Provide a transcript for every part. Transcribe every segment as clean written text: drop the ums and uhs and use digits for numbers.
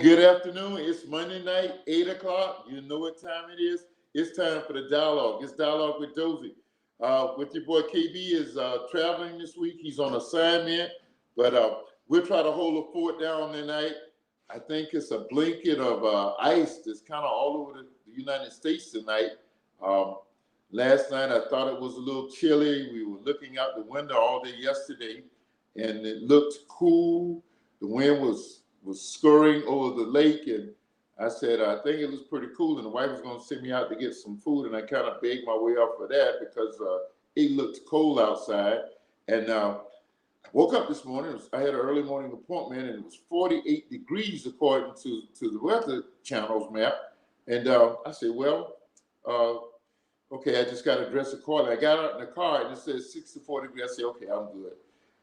good afternoon. It's Monday night, 8 o'clock. You know what time it is. It's time for the dialogue. It's Dialogue with Dozy. With your boy KB is traveling this week. He's on assignment, but we'll try to hold the fort down tonight. I think it's a blanket of ice that's kind of all over the United States tonight. Um, Last night I thought it was a little chilly. We were looking out the window all day yesterday, and it looked cool. The wind was scurrying over the lake, and I said, I think it was pretty cool, and the wife was going to send me out to get some food, and I kind of begged my way off of that because it looked cold outside. And I woke up this morning. I had an early morning appointment, and it was 48 degrees according to the Weather Channel's map. And I said, well, okay, I just got to dress accordingly. I got out in the car, and it says 64 degrees. I said, okay, I'm good.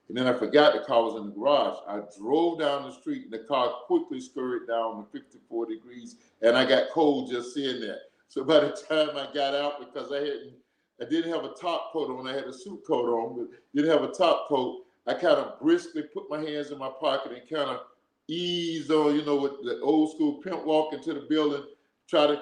And then I forgot the car was in the garage. I drove down the street, and the car quickly scurried down to 54 degrees, and I got cold just seeing that. So by the time I got out, because I didn't have a top coat on, I had a suit coat on, but didn't have a top coat, I kind of briskly put my hands in my pocket and kind of eased on, with the old school pimp walk into the building, try to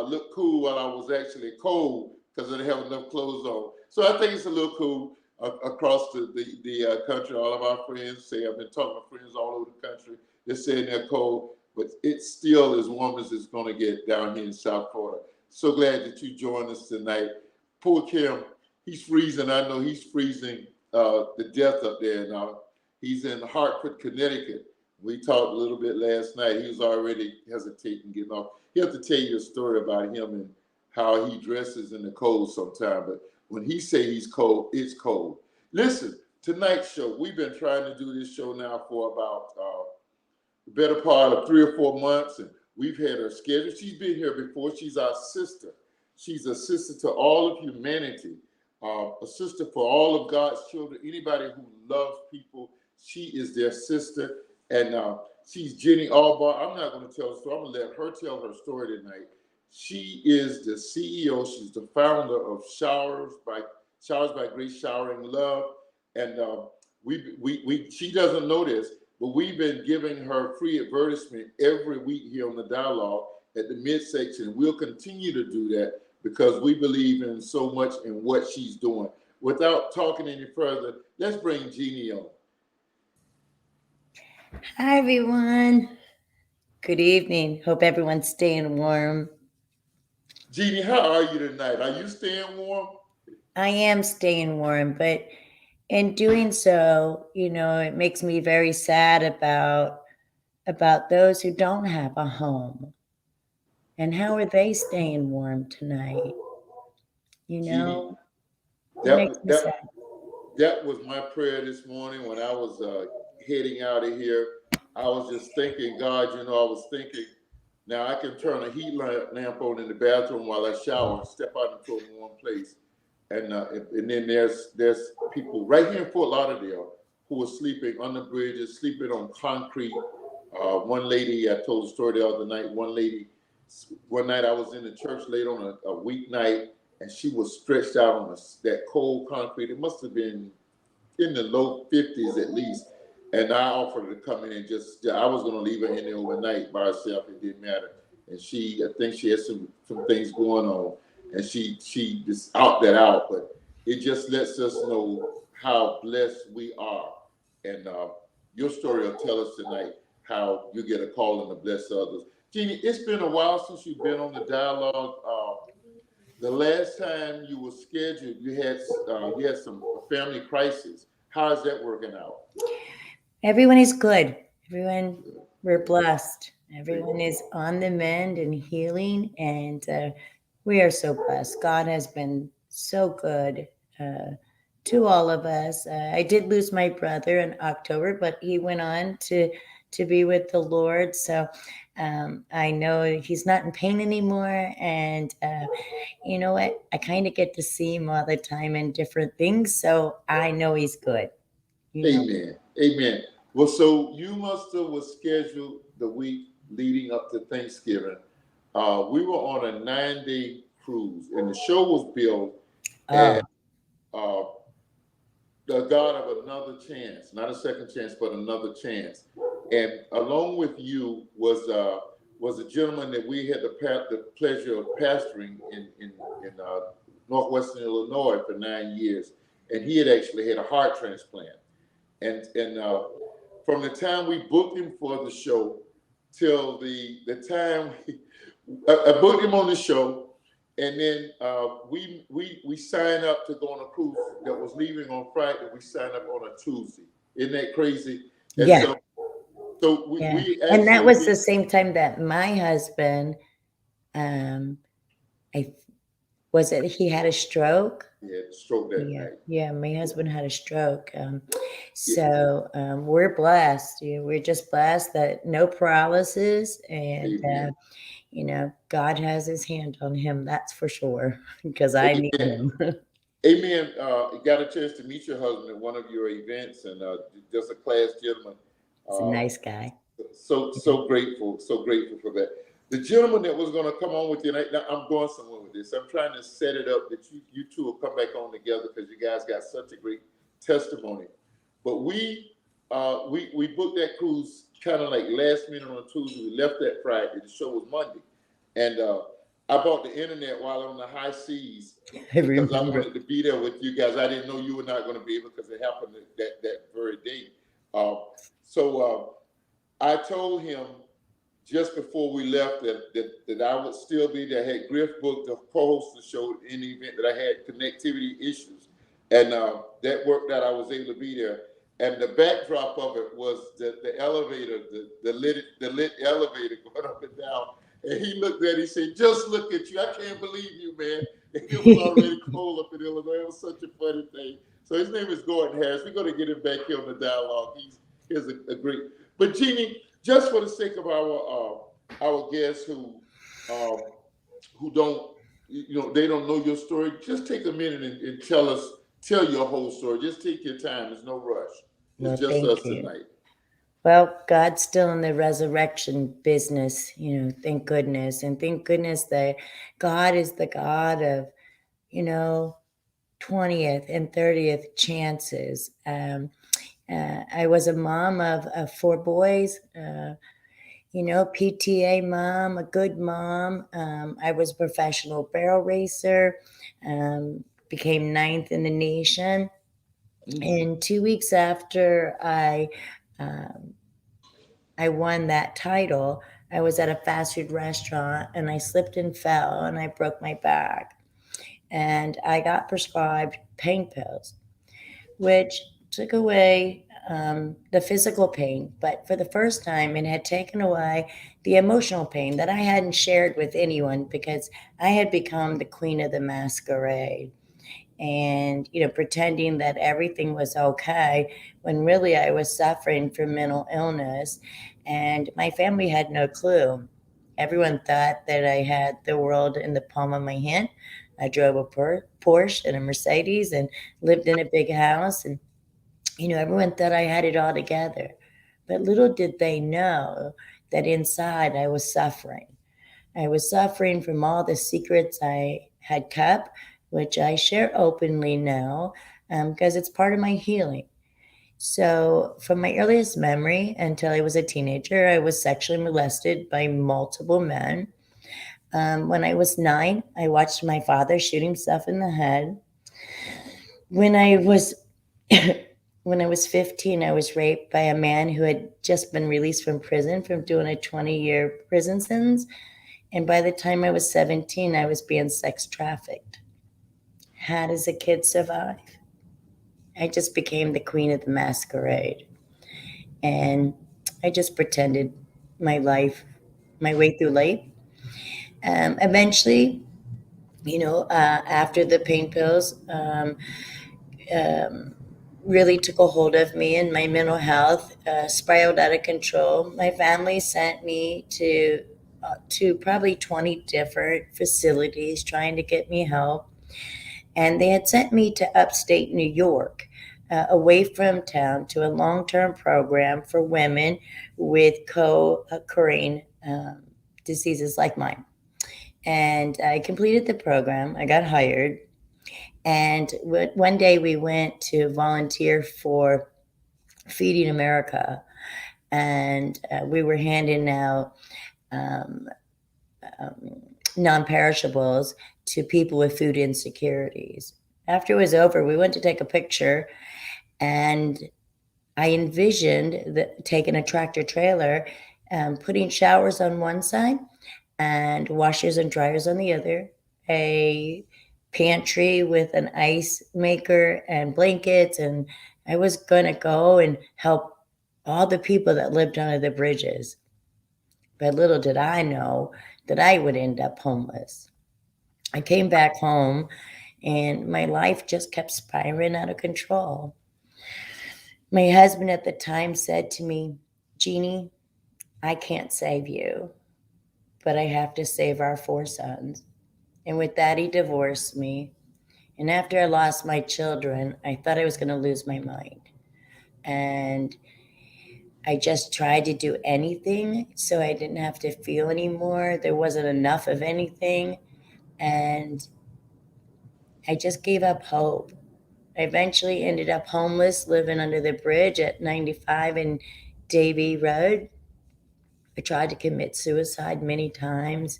look cool while I was actually cold because I didn't have enough clothes on. So I think it's a little cool. Across the country, all of our friends say, I've been talking to friends all over the country, they're saying they're cold, but it's still as warm as it's going to get down here in South Florida. So glad that you joined us tonight. Poor Kim, he's freezing. I know he's freezing to death up there now. He's in Hartford, Connecticut. We talked a little bit last night. He was already hesitating getting off. He have to tell you a story about him and how he dresses in the cold sometimes, but when he say he's cold, it's cold. Listen, tonight's show, we've been trying to do this show now for about the better part of 3 or 4 months, and we've had her scheduled. She's been here before. She's our sister. She's a sister to all of humanity, a sister for all of God's children, anybody who loves people. She is their sister, and she's Jeanne Albaugh. I'm not going to tell the story. I'm going to let her tell her story tonight. She is the CEO. She's the founder of Showers by Grace Showering Love, and she doesn't know this, but we've been giving her free advertisement every week here on the dialogue at the midsection. We'll continue to do that because we believe in so much in what she's doing. Without talking any further, let's bring Jeanne on. Hi, everyone. Good evening. Hope everyone's staying warm. Jeanne, how are you tonight? Are you staying warm? I am staying warm, but in doing so, it makes me very sad about those who don't have a home. And how are they staying warm tonight? Jeanne, It makes me sad. that was my prayer this morning when I was heading out of here. I was just thinking, God, I was thinking, now I can turn a heat lamp on in the bathroom while I shower, step out into a warm place. And then there's people right here in Fort Lauderdale who are sleeping on the bridges, sleeping on concrete. One lady, I told a story the other night, one night I was in the church late on a weeknight, and she was stretched out on that cold concrete. It must have been in the low 50s at least. And I offered her to come in and I was going to leave her in there overnight by herself. It didn't matter. And I think she had some things going on. And she just opted out. But it just lets us know how blessed we are. And your story will tell us tonight how you get a call and to bless others. Jeanne, it's been a while since you've been on the dialogue. The last time you were scheduled, you had some family crisis. How is that working out? Everyone is good. We're blessed. Everyone is on the mend and healing, and we are so blessed. God has been so good to all of us. I did lose my brother in October, but he went on to be with the Lord. So I know he's not in pain anymore. And you know what? I kind of get to see him all the time in different things. So I know he's good. Amen. Amen. Well, so you must have was scheduled the week leading up to Thanksgiving. We were on a 9-day cruise, and the show was built as the God of another chance, not a second chance, but another chance. And along with you was a gentleman that we had the pleasure of pastoring in northwestern Illinois for 9 years, and he had actually had a heart transplant. And from the time we booked him for the show till the time I booked him on the show, and then we signed up to go on a cruise that was leaving on Friday. We signed up on a Tuesday. Isn't that crazy? And Yeah. so Yeah. we And that actually was the same time that my husband, um, I was it he had a stroke. had a stroke that Yeah, night. yeah, my husband had a stroke. Yeah. So we're blessed. We're just blessed that no paralysis, and Amen. God has His hand on him. That's for sure, because I need Amen. him. Amen. Got a chance to meet your husband at one of your events, and just a class gentleman. He's a Uh, nice guy. so grateful for that. The gentleman that was going to come on with you, now I'm going somewhere with this. I'm trying to set it up that you two will come back on together because you guys got such a great testimony. But we booked that cruise kind of like last minute on Tuesday. We left that Friday. The show was Monday, and I bought the internet while on the high seas I because I remember. wanted to be there with you guys. I didn't know you were not going to be able because it happened that very day. So I told him just before we left that I would still be there. I had Griff booked to co-host the show in the event that I had connectivity issues, and that worked out. I was able to be there. And the backdrop of it was the elevator, the lit elevator going up and down. And he looked at it, he said, "Just look at you. I can't believe you, man." And it was already cold up in Illinois. It was such a funny thing. So his name is Gordon Harris. We're going to get him back here on the dialogue. He's a great. But Jeannie, just for the sake of our guests um, who don't they don't know your story, just take a minute and tell your whole story. Just take your time. There's no rush. Well, It's just thank us you. tonight. Well, God's still in the resurrection business, thank goodness. And thank goodness that God is the God of, you know, 20th and 30th chances. I was a mom of four boys, PTA mom, a good mom. I was a professional barrel racer, became ninth in the nation. And 2 weeks after um, I won that title, I was at a fast food restaurant and I slipped and fell and I broke my back. And I got prescribed pain pills, which took away the physical pain. But for the first time, it had taken away the emotional pain that I hadn't shared with anyone because I had become the queen of the masquerade. And pretending that everything was okay when really I was suffering from mental illness, and my family had no clue. Everyone thought that I had the world in the palm of my hand. I drove a Porsche and a Mercedes and lived in a big house, and everyone thought I had it all together. But little did they know that inside I was suffering. I was suffering from all the secrets I had kept, which I share openly now because it's part of my healing. So, from my earliest memory until I was a teenager, I was sexually molested by multiple men. When I was 9, I watched my father shoot himself in the head. When I was when I was 15, I was raped by a man who had just been released from prison from doing a 20-year prison sentence. And by the time I was 17, I was being sex trafficked. How does a kid survive? I just became the queen of the masquerade. And I just pretended my life, my way through life. Eventually, after the pain pills um, really took a hold of me and my mental health spiraled out of control, my family sent me to probably 20 different facilities trying to get me help. And they had sent me to upstate New York, away from town, to a long term program for women with co occurring diseases like mine. And I completed the program, I got hired. And one day we went to volunteer for Feeding America. and we were handing out um, um, non-perishables to people with food insecurities. After it was over, we went to take a picture, and I envisioned taking a tractor trailer, putting showers on one side and washers and dryers on the other, a pantry with an ice maker and blankets, and I was going to go and help all the people that lived under the bridges. But little did I know that I would end up homeless. I came back home and my life just kept spiraling out of control. My husband at the time said to me, Jeannie, I can't save you, but I have to save our 4 sons. And with that, he divorced me. And after I lost my children, I thought I was going to lose my mind. And I just tried to do anything so I didn't have to feel anymore. There wasn't enough of anything. And I just gave up hope. I eventually ended up homeless, living under the bridge at 95 and Davie Road. I tried to commit suicide many times.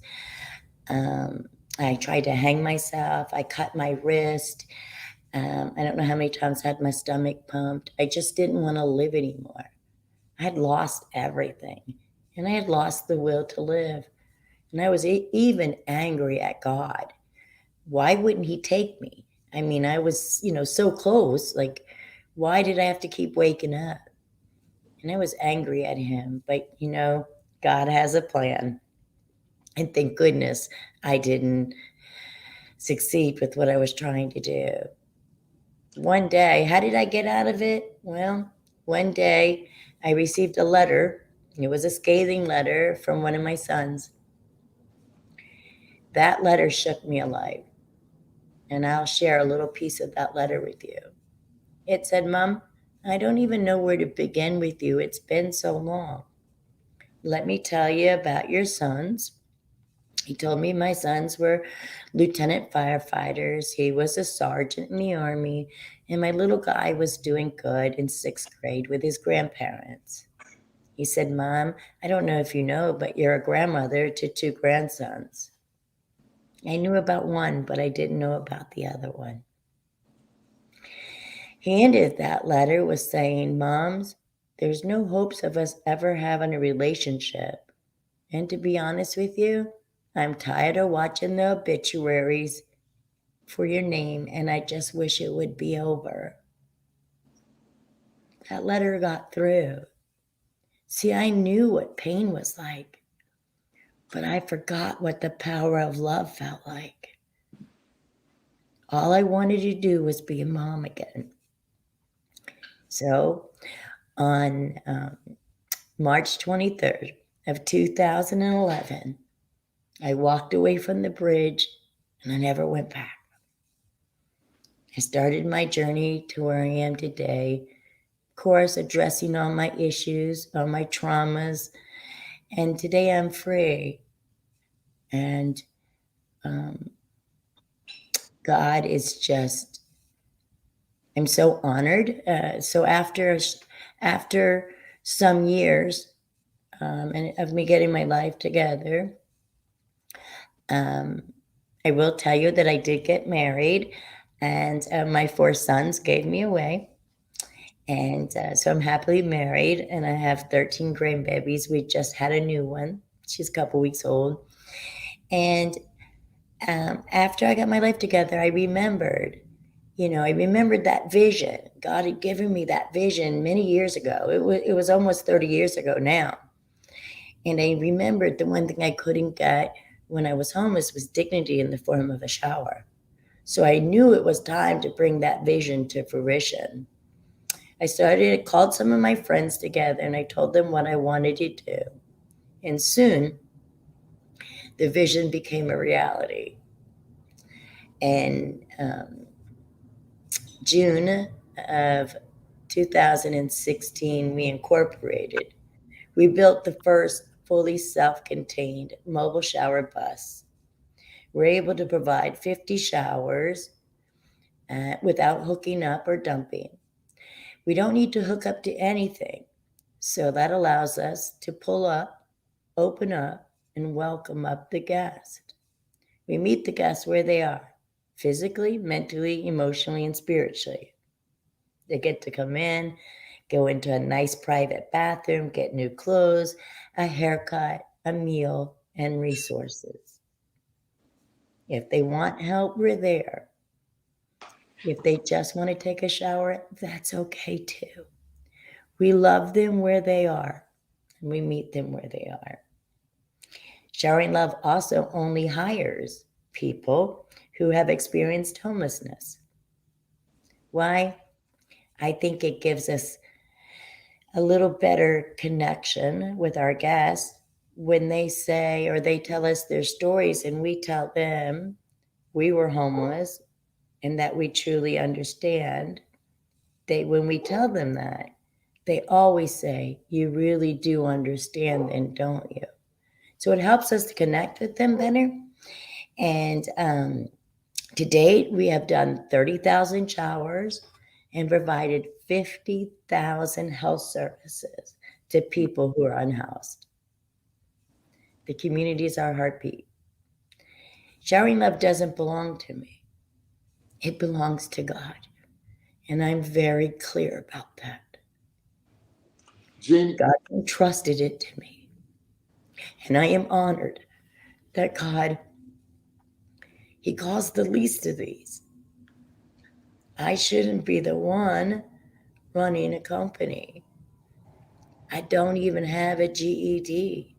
Um, I tried to hang myself. I cut my wrist. I don't know how many times I had my stomach pumped. I just didn't want to live anymore. I had lost everything, and I had lost the will to live. And I was even angry at God. Why wouldn't He take me? I mean, I was, so close. Like, why did I have to keep waking up? And I was angry at Him. But, God has a plan. And thank goodness I didn't succeed with what I was trying to do. One day, how did I get out of it? Well, one day I received a letter. It was a scathing letter from one of my sons. That letter shook me alive. And I'll share a little piece of that letter with you. It said, Mom, I don't even know where to begin with you. It's been so long. Let me tell you about your sons. He told me my sons were lieutenant firefighters. He was a sergeant in the Army. And my little guy was doing good in 6th grade with his grandparents. He said, Mom, I don't know if you know, but you're a grandmother to 2 grandsons. I knew about one, but I didn't know about the other one. He ended that letter with saying, Moms, there's no hopes of us ever having a relationship. And to be honest with you, I'm tired of watching the obituaries for your name, and I just wish it would be over. That letter got through. See, I knew what pain was like, but I forgot what the power of love felt like. All I wanted to do was be a mom again. So on March 23rd of 2011, I walked away from the bridge and I never went back. I started my journey to where I am today, of course, addressing all my issues, all my traumas, and today I'm free. And God is just, I'm so honored. So after some years and of me getting my life together, I will tell you that I did get married, and my 4 sons gave me away. And so I'm happily married, and I have 13 grandbabies. We just had a new one. She's a couple weeks old. And after I got my life together, I remembered that vision. God had given me that vision many years ago. It was almost 30 years ago now. And I remembered the one thing I couldn't get when I was homeless was dignity in the form of a shower. So I knew it was time to bring that vision to fruition. I called some of my friends together and I told them what I wanted to do. And soon, the vision became a reality. In June of 2016, we incorporated. We built the first fully self-contained mobile shower bus. We're able to provide 50 showers without hooking up or dumping. We don't need to hook up to anything. So that allows us to pull up, open up, and welcome up the guest. We meet the guests where they are, physically, mentally, emotionally, and spiritually. They get to come in, go into a nice private bathroom, get new clothes, a haircut, a meal, and resources. If they want help, we're there. If they just want to take a shower, that's okay too. We love them where they are, and we meet them where they are. Showering Love also only hires people who have experienced homelessness. Why? I think it gives us a little better connection with our guests when they say or they tell us their stories and we tell them we were homeless and that we truly understand. When we tell them that, they always say, "You really do understand, then, don't you?" So it helps us to connect with them better. And to date, we have done 30,000 showers and provided 50,000 health services to people who are unhoused. The community is our heartbeat. Showering Love doesn't belong to me, it belongs to God. And I'm very clear about that. Jeanne, God entrusted it to me. And I am honored that God, He calls the least of these. I shouldn't be the one running a company. I don't even have a GED.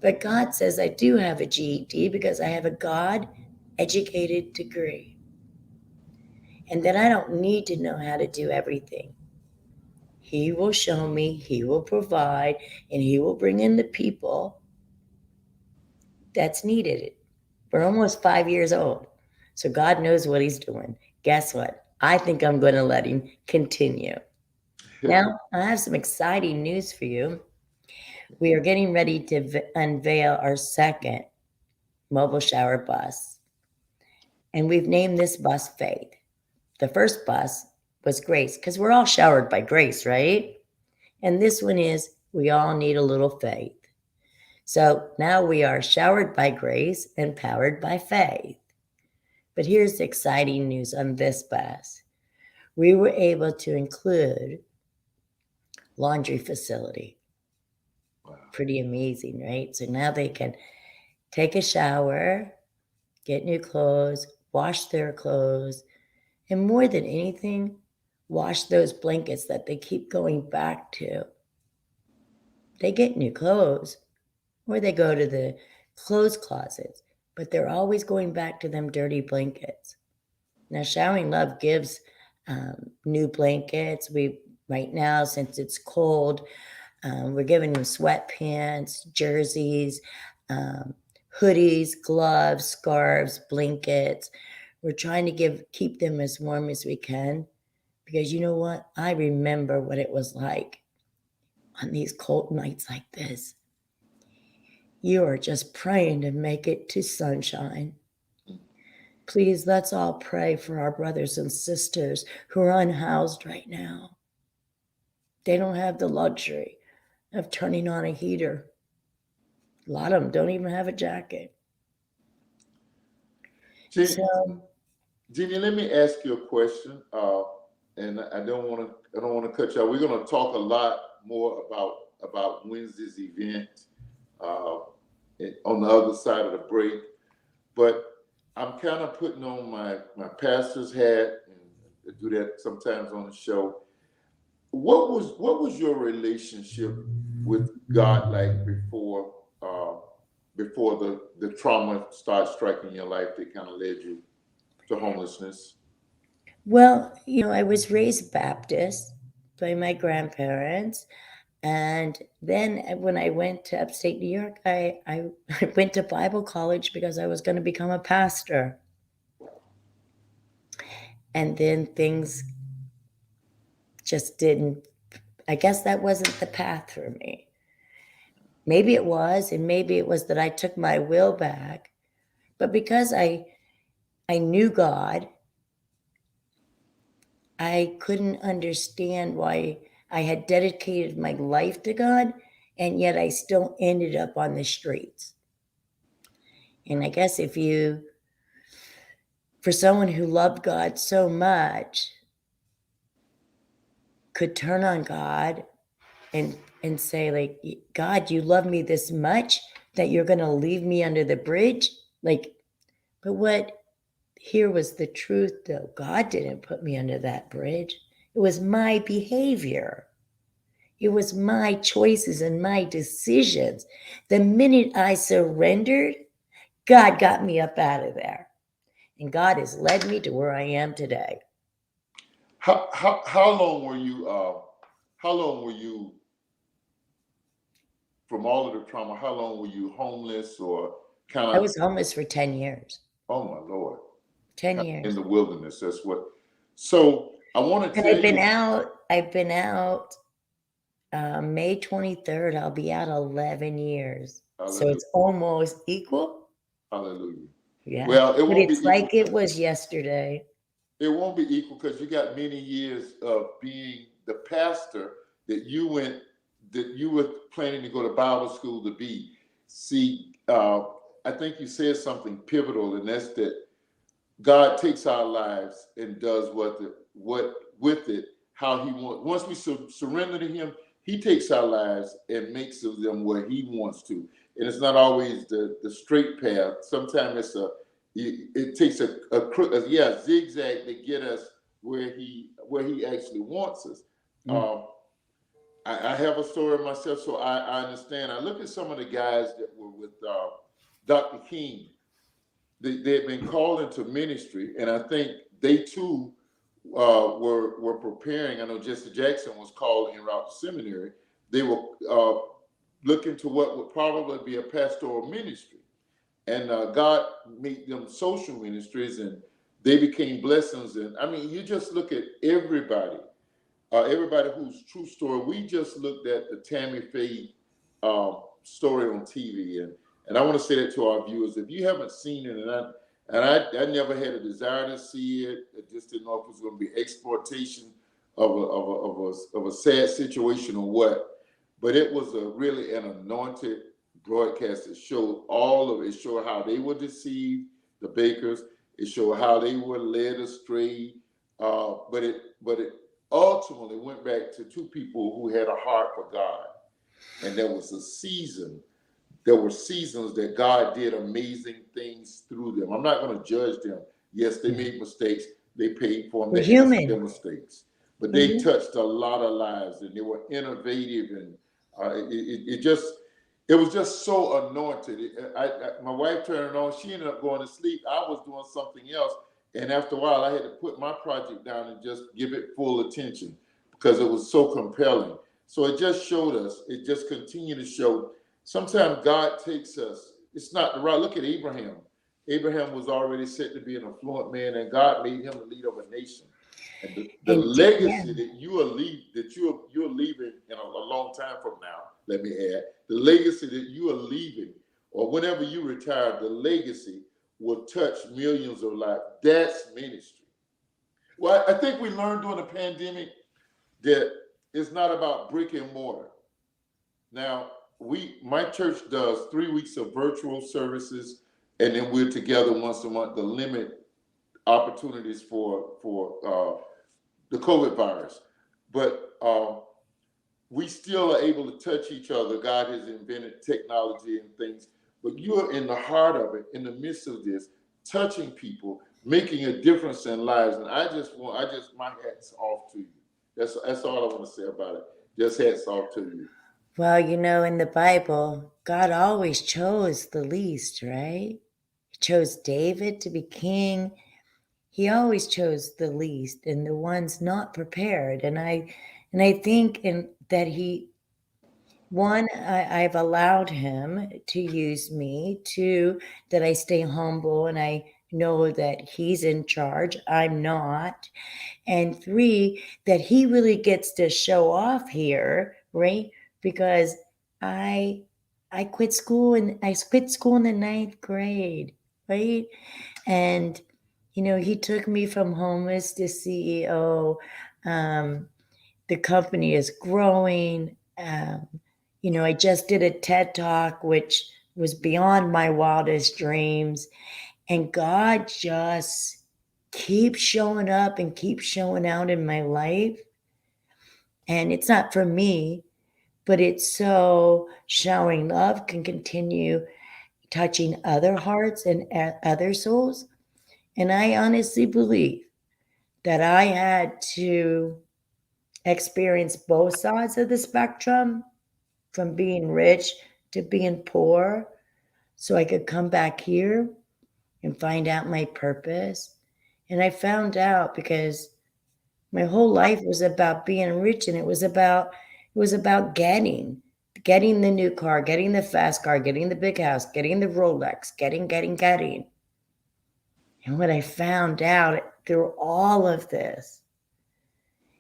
But God says I do have a GED because I have a God educated degree. And that I don't need to know how to do everything. He will show me, He will provide, and He will bring in the people that's needed. We're almost 5 years old. So God knows what He's doing. Guess what? I think I'm going to let Him continue. Now, I have some exciting news for you. We are getting ready to unveil our second mobile shower bus. And we've named this bus Faith. The first bus was Grace, because we're all showered by grace, right? And this one is We All Need a Little Faith. So now we are showered by grace and powered by faith. But here's the exciting news on this bus. We were able to include laundry facility. wow. Pretty amazing, right? So now they can take a shower, get new clothes, wash their clothes, and more than anything, wash those blankets that they keep going back to. They get new clothes or they go to the clothes closets, but they're always going back to them dirty blankets. Now, Showering Love gives new blankets. Right now, since it's cold, we're giving them sweatpants, jerseys, um, hoodies, gloves, scarves, blankets. We're trying to keep them as warm as we can because you know what? I remember what it was like on these cold nights like this. You are just praying to make it to sunshine. Please, let's all pray for our brothers and sisters who are unhoused right now. They don't have the luxury of turning on a heater. A lot of them don't even have a jacket. Jeanne, So, Jeannie, let me ask you a question. And I don't want to cut you out. We're going to talk a lot more about Wednesday's event uh, on the other side of the break. But I'm kind of putting on my pastor's hat, and I do that sometimes on the show. What was your relationship with God like before the trauma started striking your life that kind of led you to homelessness? well, I was raised Baptist by my grandparents. And then when I went to upstate New York, I went to Bible college because I was going to become a pastor. And then things just didn't, I guess that wasn't the path for me. Maybe it was, and maybe it was that I took my will back. But because I knew God, I couldn't understand why I had dedicated my life to God, and yet I still ended up on the streets. And I guess for someone who loved God so much, could turn on God and say, like, God, you love me this much that you're going to leave me under the bridge? Like, but what here was the truth, though. God didn't put me under that bridge. It was my behavior. It was my choices and my decisions. The minute I surrendered, God got me up out of there. And God has led me to where I am today. How long were you how long were you from all of the trauma? How long were you homeless or kind I of? was homeless for 10 years. Oh my Lord, 10 in years. the wilderness. That's what. So I want to And tell I've been out May 23rd. I'll be out 11 years. So hallelujah, it's almost equal. hallelujah. Yeah. Well, it But won't be it's equal. like it was yesterday. It won't be equal because you got many years of being the pastor that you were planning to go to Bible school to be. See, I think you said something pivotal, and that's that God takes our lives and does what with it how He wants. Once we surrender to Him, He takes our lives and makes of them where He wants to. And it's not always the straight path. Sometimes it takes a zigzag to get us where He actually wants us. Mm. I have a story myself, so I understand. I look at some of the guys that were with Dr. King. They had been called into ministry, and I think they too were preparing. I know Jesse Jackson was called en route to seminary. They were looking to what would probably be a pastoral ministry, and God made them social ministries, and they became blessings. And I mean, you just look at everybody whose true story. We just looked at the Tammy Faye story on TV, and I want to say that to our viewers: if you haven't seen it, I never had a desire to see it. I just didn't know if it was going to be exploitation of a sad situation or what. But it was really an anointed broadcast that showed all of it. It showed how they were deceived, the bakers. It showed how they were led astray. But it ultimately went back to two people who had a heart for God. And there was a season, there were seasons that God did amazing things through them. I'm not going to judge them. Yes, they Yeah. made mistakes. They paid for them. We're They answered human. their mistakes. But they Mhm. touched a lot of lives, and they were innovative, and it was just so anointed. My wife turned it on. She ended up going to sleep. I was doing something else, and after a while, I had to put my project down and just give it full attention because it was so compelling. So it just showed us. It just continued to show. Sometimes God takes us. It's not the right. Look at Abraham. Abraham was already set to be an affluent man, and God made him the leader of a nation. And the Yeah. legacy that you're leaving in a long time from now, let me add, the legacy that you are leaving, or whenever you retire, the legacy will touch millions of lives. That's ministry. Well, I think we learned during the pandemic that it's not about brick and mortar. Now, my church does 3 weeks of virtual services, and then we're together once a month to limit opportunities for the COVID virus. But we still are able to touch each other. God has invented technology and things, but you're in the heart of it, in the midst of this, touching people, making a difference in lives. And my hat's off to you. That's all I want to say about it. Just hats off to you. Well, in the Bible, God always chose the least, right? He chose David to be king. He always chose the least and the ones not prepared. And I think that I've allowed him to use me. Two, that I stay humble and I know that he's in charge. I'm not. And three, that he really gets to show off here, right? Because I I quit school in the ninth grade, right? And he took me from homeless to CEO. Um, The company is growing. I just did a TED talk, which was beyond my wildest dreams. And God just keeps showing up and keeps showing out in my life. And it's not for me, but it's so showering love can continue touching other hearts and other souls. And I honestly believe that I had to experience both sides of the spectrum, from being rich to being poor, so I could come back here and find out my purpose. And I found out because my whole life was about being rich, and it was about getting the new car, getting the fast car, getting the big house, getting the Rolex, getting. And what I found out through all of this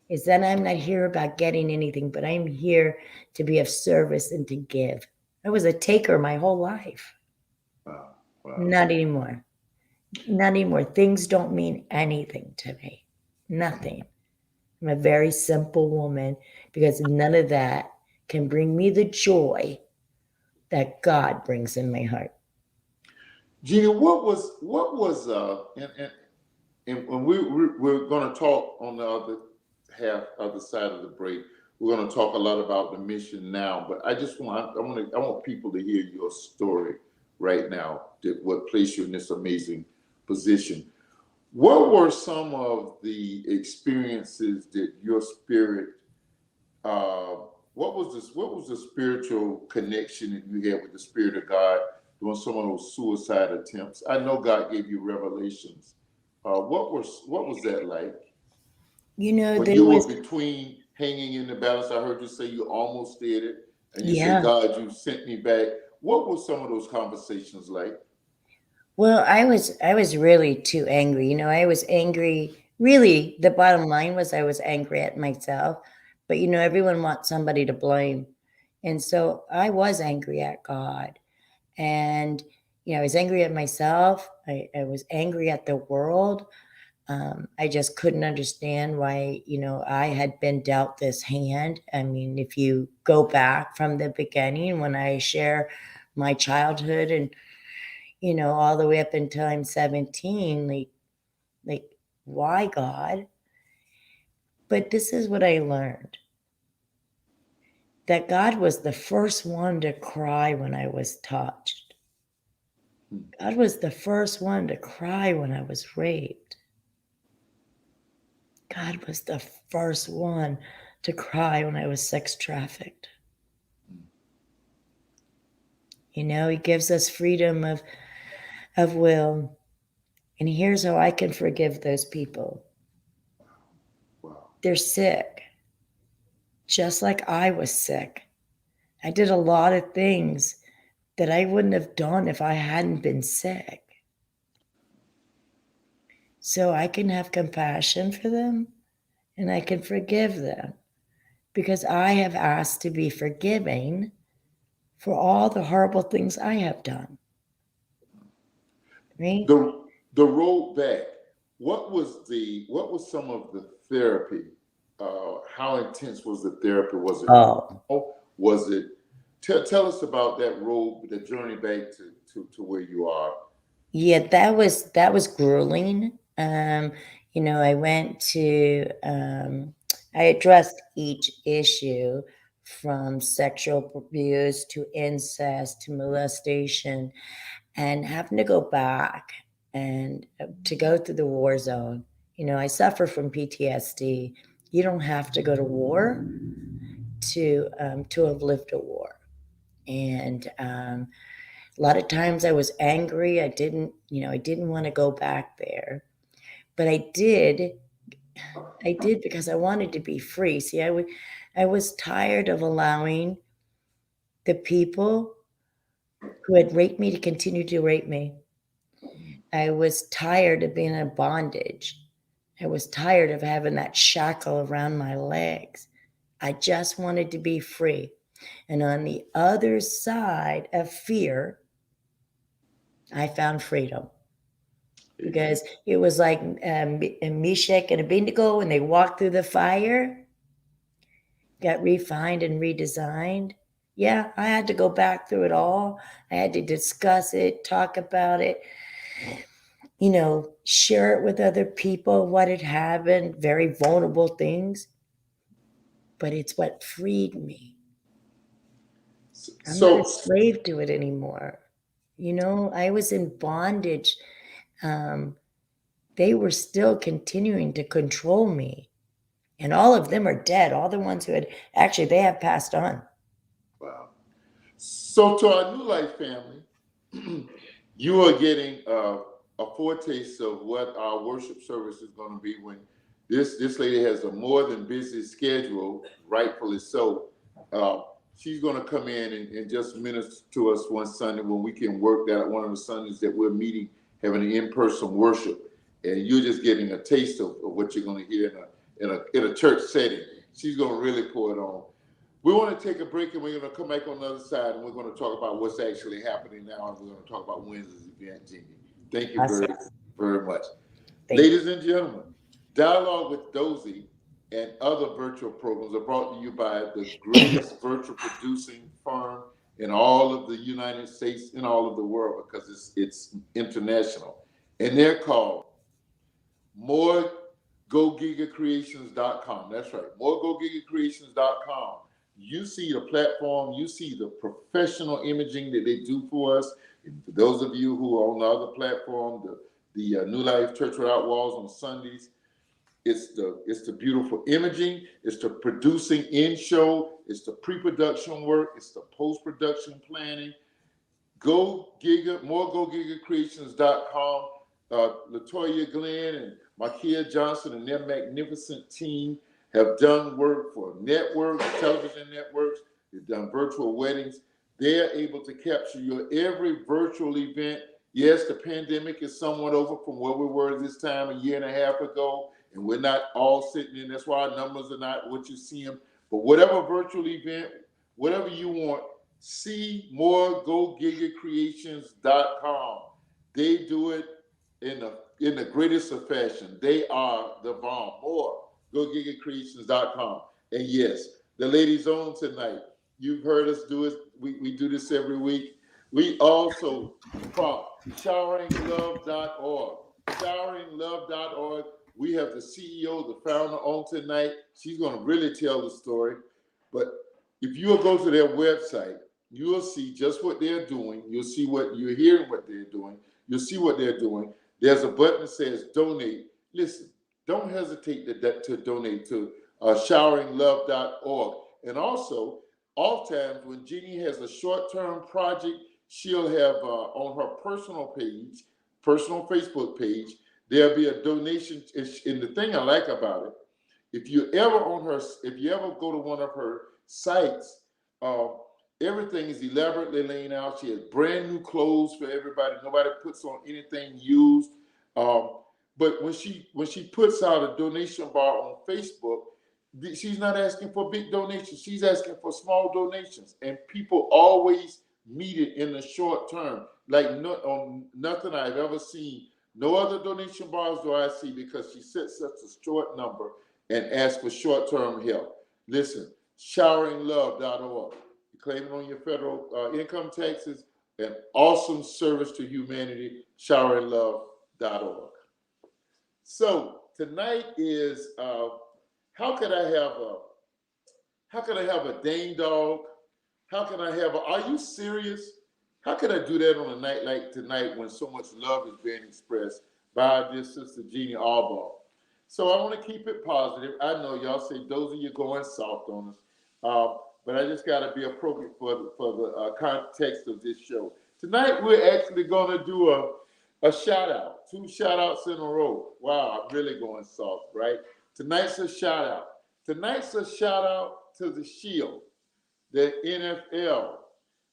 is that I'm not here about getting anything, but I'm here to be of service and to give. I was a taker my whole life. Wow. Wow. Not anymore. Not anymore. Things don't mean anything to me. Nothing. I'm a very simple woman because none of that can bring me the joy that God brings in my heart. Jeanne, and when we're going to talk on the other side of the break, we're going to talk a lot about the mission now. But I want people to hear your story right now. What placed you in this amazing position? What were some of the experiences that your spirit? What was the spiritual connection that you had with the Spirit of God during some of those suicide attempts? I know God gave you revelations. What was that like? When There you were was, between hanging in the balance, I heard you say you almost did it, and you say, yeah. God, you sent me back. What were some of those conversations like? Well, I was really too angry. I was angry. Really, the bottom line was I was angry at myself. But everyone wants somebody to blame. And so I was angry at God. And I was angry at myself. I was angry at the world. I just couldn't understand why, I had been dealt this hand. I mean, if you go back from the beginning, when I share my childhood and all the way up until I'm 17, like why, God? But this is what I learned, that God was the first one to cry when I was touched. God was the first one to cry when I was raped. God was the first one to cry when I was sex trafficked. He gives us freedom of will. And here's how I can forgive those people. Wow. They're sick, just like I was sick. I did a lot of things that I wouldn't have done if I hadn't been sick. So I can have compassion for them and I can forgive them because I have asked to be forgiving for all the horrible things I have done. Right? The road back. What was some of the therapy? How intense was the therapy? Was it? Oh, Was it? Tell us about that road, the journey back to where you are. yeah, that was grueling. I went to I addressed each issue, from sexual abuse to incest to molestation, and having to go back and to go through the war zone. I suffer from PTSD. You don't have to go to war to have lived a war, and a lot of times I was angry. I didn't want to go back there, but I did. I did because I wanted to be free. See, I was tired of allowing the people who had raped me to continue to rape me. I was tired of being in bondage. I was tired of having that shackle around my legs. I just wanted to be free. And on the other side of fear, I found freedom. Because it was like Meshach and Abednego when they walked through the fire. got refined and redesigned. Yeah, I had to go back through it all. I had to discuss it, talk about it, share it with other people, what had happened, very vulnerable things. But it's what freed me. I'm not a So, slave to it anymore. I was in bondage. Um, they were still continuing to control me. And all of them are dead. All the ones who had actually, they have passed on. wow. So to our New Life family, you are getting a foretaste of what our worship service is going to be when this lady has a more than busy schedule, rightfully so. Uh, she's going to come in and just minister to us one Sunday when we can work that one of the Sundays that we're meeting, having an in-person worship, and you're just getting a taste of what you're going to hear in a church setting. She's going to really pour it on. We want to take a break and we're going to come back on the other side and we're going to talk about what's actually happening now and we're going to talk about Wednesday's event, Jeanne. Thank you Awesome. very, very much. Thank Ladies and gentlemen, Dialogue with Dozie and other virtual programs are brought to you by the greatest virtual producing firm in all of the United States and all of the world because it's international. And they're called moregogigacreations.com. That's right, moregogigacreations.com. You see the platform, you see the professional imaging that they do for us. And for those of you who are on the other platform, the New Life Church Without Walls on Sundays, it's the beautiful imaging, it's the producing in show, it's the pre-production work, it's the post-production planning. moregogigacreations.com. Latoya Glenn and Markia Johnson and their magnificent team have done work for networks, television networks. They've done virtual weddings. They're able to capture your every virtual event. Yes, the pandemic is somewhat over from where we were this time a year and a half ago, and we're not all sitting in. That's why our numbers are not what you see them. But whatever virtual event, whatever you want, see moregogigacreations.com. They do it in the greatest of fashion. They are the bomb. More gogigacreations.com. And yes, the ladies on tonight. You've heard us do it. We do this every week. We also prompt showeringLove.org. ShoweringLove.org. We have the CEO, the founder on tonight. She's going to really tell the story. But if you will go to their website, you will see just what they're doing. You'll see what you're hearing, what they're doing. You'll see what they're doing. There's a button that says donate. Listen, don't hesitate to donate to showeringlove.org. And also, oftentimes when Jeanne has a short-term project, she'll have on her personal page, personal Facebook page, there'll be a donation. And the thing I like about it, if you ever go to one of her sites, everything is elaborately laid out. She has brand new clothes for everybody. Nobody puts on anything used. But when she puts out a donation bar on Facebook, she's not asking for big donations. She's asking for small donations, and people always meet it in the short term. Like nothing I've ever seen. No other donation bars do I see because she sets such a short number and asks for short-term help. Listen, showeringlove.org. You're claiming on your federal income taxes, an awesome service to humanity, showeringlove.org. So tonight is how could I have a dang dog? How can I have are you serious? How can I do that on a night like tonight when so much love is being expressed by our dear sister Jeanne Albaugh? So I want to keep it positive. I know y'all say, Dozie, you're going soft on us. But I just got to be appropriate for the context of this show. Tonight, we're actually going to do a shout out, 2 shout outs in a row. Wow, I'm really going soft, right? Tonight's a shout out. Tonight's a shout out to the Shield, the NFL.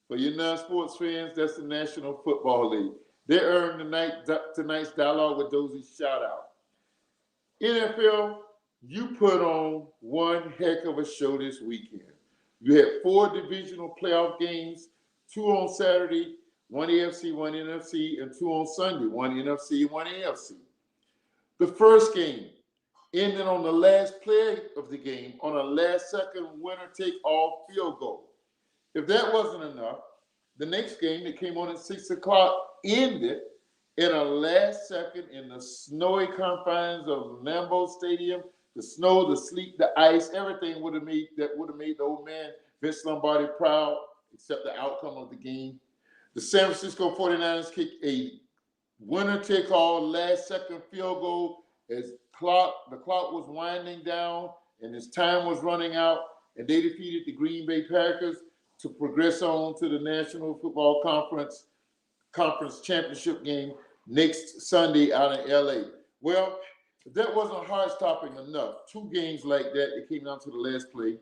For your non-sports fans, that's the National Football League. They earned tonight's Dialogue with Dozie shout out. NFL, you put on one heck of a show this weekend. You had 4 divisional playoff games, 2 on Saturday, 1 AFC, 1 NFC, and 2 on Sunday, 1 NFC, 1 AFC. The first game, ending on the last play of the game on a last second winner take all field goal. If that wasn't enough, the next game that came on at 6 o'clock ended in a last second in the snowy confines of Lambeau Stadium. The snow, the sleet, the ice, everything would have made the old man Vince Lombardi proud, except the outcome of the game. The San Francisco 49ers kicked a winner take all last second field goal as the clock was winding down and as time was running out, and they defeated the Green Bay Packers to progress on to the National Football Conference championship game next Sunday out in LA. Well, if that wasn't heart-stopping enough, two games like that, it came down to the last play.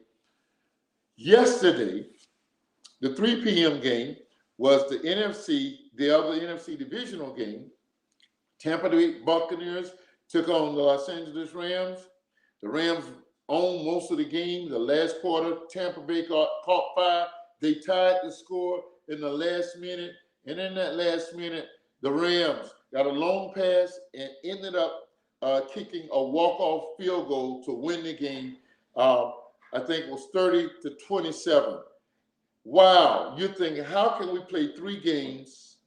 Yesterday, the 3 p.m. game was the other NFC divisional game. Tampa Bay Buccaneers took on the Los Angeles Rams. The Rams owned most of the game. The last quarter, Tampa Bay caught fire. They tied the score in the last minute. And in that last minute, the Rams got a long pass and ended up kicking a walk-off field goal to win the game. I think it was 30-27. Wow, you're thinking, how can we play 3 games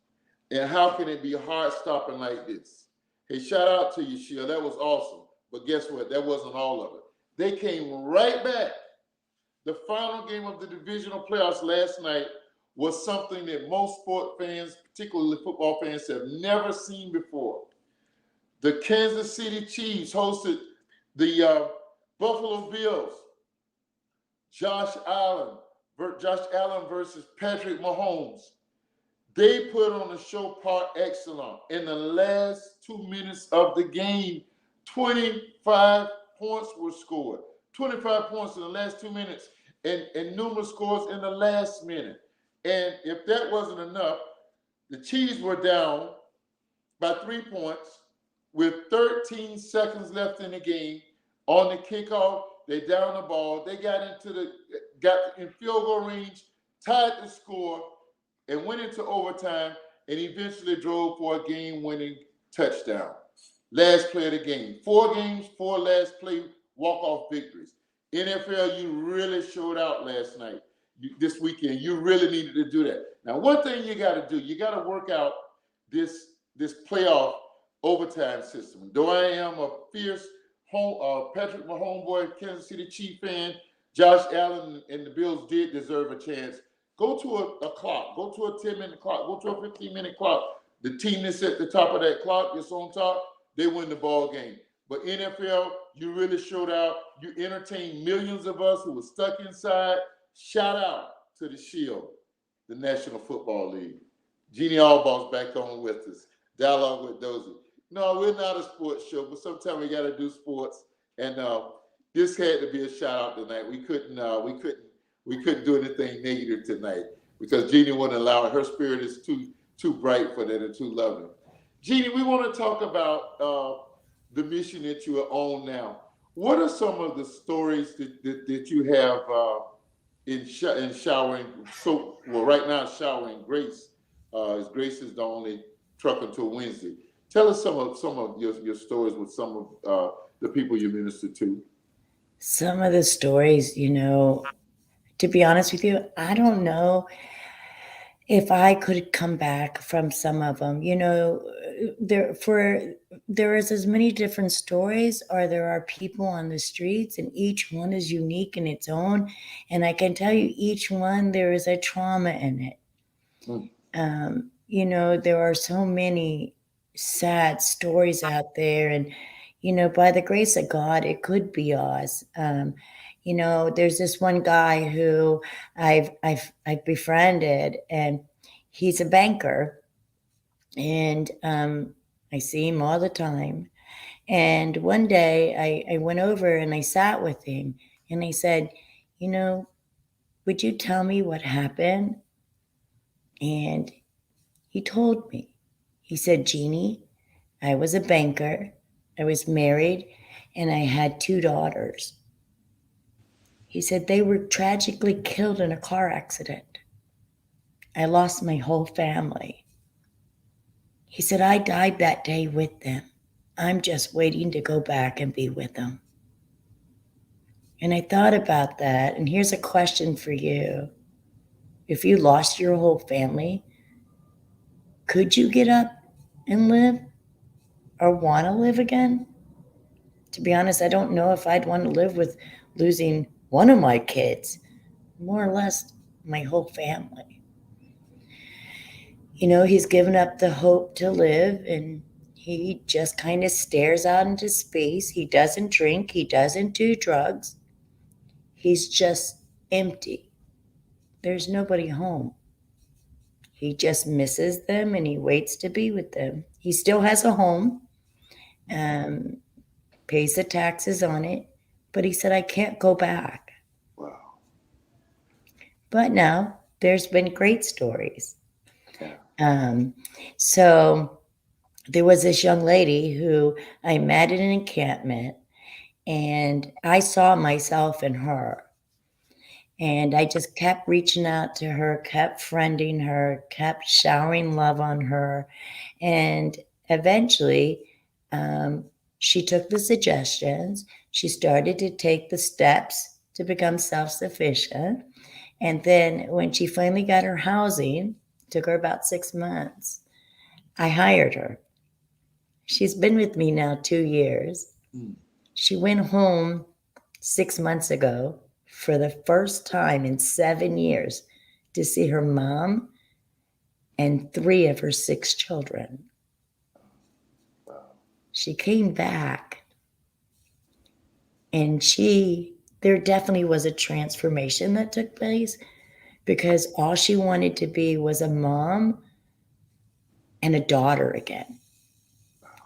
and how can it be heart-stopping like this? Hey, shout out to you, Sheila. That was awesome. But guess what? That wasn't all of it. They came right back. The final game of the divisional playoffs last night was something that most sport fans, particularly football fans, have never seen before. The Kansas City Chiefs hosted the Buffalo Bills. Josh Allen versus Patrick Mahomes. They put on a show par excellence. In the last 2 minutes of the game, 25 points were scored. 25 points in the last 2 minutes and numerous scores in the last minute. And if that wasn't enough, the Chiefs were down by 3 points with 13 seconds left in the game. On the kickoff, they down the ball. They got in field goal range, tied the score, and went into overtime, and eventually drove for a game-winning touchdown. Last play of the game. 4 games, 4 last play walk-off victories. NFL, you really showed out last night. This weekend, you really needed to do that. Now, one thing you got to do, you got to work out this playoff overtime system. Though I am a fierce Patrick Mahomes boy, Kansas City Chief fan, Josh Allen and the Bills did deserve a chance. Go to a clock. Go to a 10-minute clock. Go to a 15-minute clock. The team that's at the top of that clock, that's on top, they win the ball game. But NFL, you really showed out. You entertained millions of us who were stuck inside. Shout out to the Shield, the National Football League. Jeanne Albaugh's back on with us. Dialogue with Dozy. No, we're not a sports show, but sometimes we got to do sports. And this had to be a shout out tonight. We couldn't do anything negative tonight because Jeanne wouldn't allow it. Her spirit is too bright for that and too loving. Jeanne, we want to talk about the mission that you are on now. What are some of the stories that you have in showering? Right now, showering Grace. As Grace is the only truck until Wednesday. Tell us some of your stories with some of the people you minister to. Some of the stories, to be honest with you, I don't know if I could come back from some of them. There is as many different stories, or there are people on the streets, and each one is unique in its own. And I can tell you, each one, there is a trauma in it. There are so many sad stories out there, and by the grace of God, it could be us. There's this one guy who I've befriended, and he's a banker, and I see him all the time. And one day I went over and I sat with him, and I said, would you tell me what happened? And he told me. He said, Jeanne, I was a banker, I was married, and I had 2 daughters. He said they were tragically killed in a car accident. I lost my whole family. He said I died that day with them. I'm just waiting to go back and be with them. And I thought about that. And here's a question for you. If you lost your whole family, could you get up and live or want to live again? To be honest, I don't know if I'd want to live with losing one of my kids, more or less my whole family. He's given up the hope to live, and he just kind of stares out into space. He doesn't drink, he doesn't do drugs. He's just empty. There's nobody home. He just misses them and he waits to be with them. He still has a home, um, pays the taxes on it, but he said, I can't go back. Wow. But now there's been great stories. Yeah. So there was this young lady who I met at an encampment, and I saw myself in her. And I just kept reaching out to her, kept friending her, kept showering love on her. And eventually, um, she took the suggestions. She started to take the steps to become self sufficient. And then when she finally got her housing, it took her about 6 months, I hired her. She's been with me now 2 years. She went home 6 months ago for the first time in 7 years to see her mom and 3 of her 6 children. She came back, and there definitely was a transformation that took place, because all she wanted to be was a mom and a daughter again.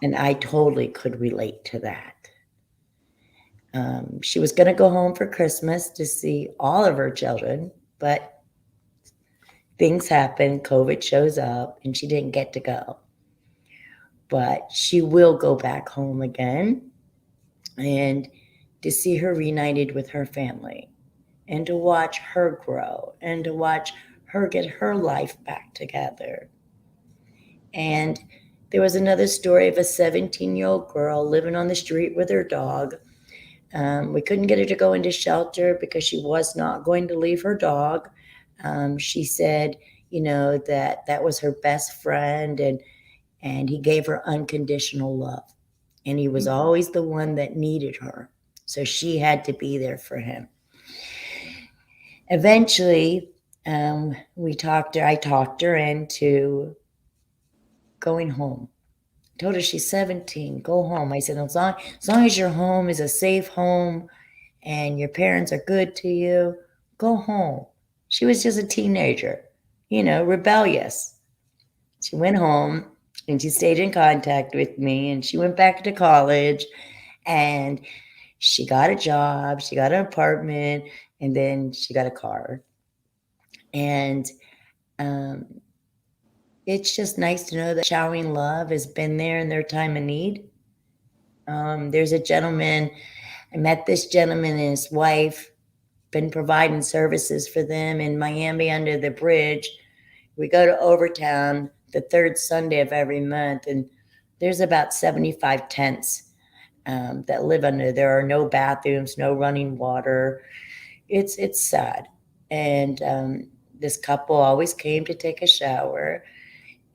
And I totally could relate to that. She was going to go home for Christmas to see all of her children, but things happen, COVID shows up, and she didn't get to go. But she will go back home again, and to see her reunited with her family, and to watch her grow, and to watch her get her life back together. And there was another story of a 17-year-old girl living on the street with her dog. We couldn't get her to go into shelter because she was not going to leave her dog. She said, that was her best friend, and he gave her unconditional love. And he was always the one that needed her. So she had to be there for him. Eventually, I talked her into going home. I told her she's 17, go home. I said, as long as your home is a safe home and your parents are good to you, go home. She was just a teenager, rebellious. She went home and she stayed in contact with me, and she went back to college, and she got a job, she got an apartment, and then she got a car. And it's just nice to know that showering love has been there in their time of need. There's a gentleman, I met this gentleman and his wife, been providing services for them in Miami under the bridge. We go to Overtown the third Sunday of every month, and there's about 75 tents that live under. There are no bathrooms, no running water. It's sad. And this couple always came to take a shower,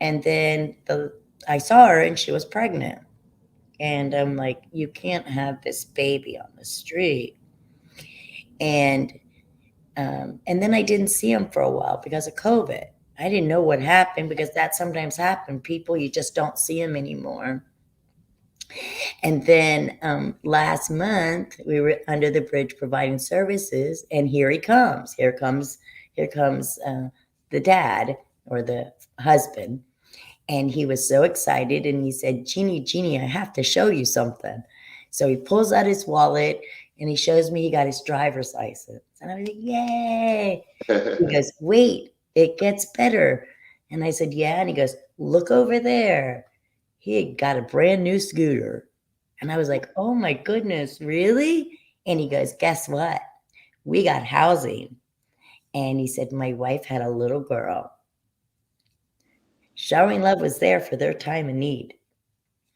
and then I saw her and she was pregnant. And I'm like, you can't have this baby on the street. And then I didn't see him for a while because of COVID. I didn't know what happened, because that sometimes happens. People, you just don't see them anymore. And then last month we were under the bridge providing services, and here he comes. Here comes the dad, or the husband. And he was so excited, and he said, Jeannie, I have to show you something. So he pulls out his wallet and he shows me he got his driver's license. And I was like, yay. He goes, wait, it gets better. And I said, yeah. And he goes, look over there. He had got a brand new scooter. And I was like, oh my goodness, really? And he goes, guess what? We got housing. And he said, my wife had a little girl. Showering love was there for their time of need.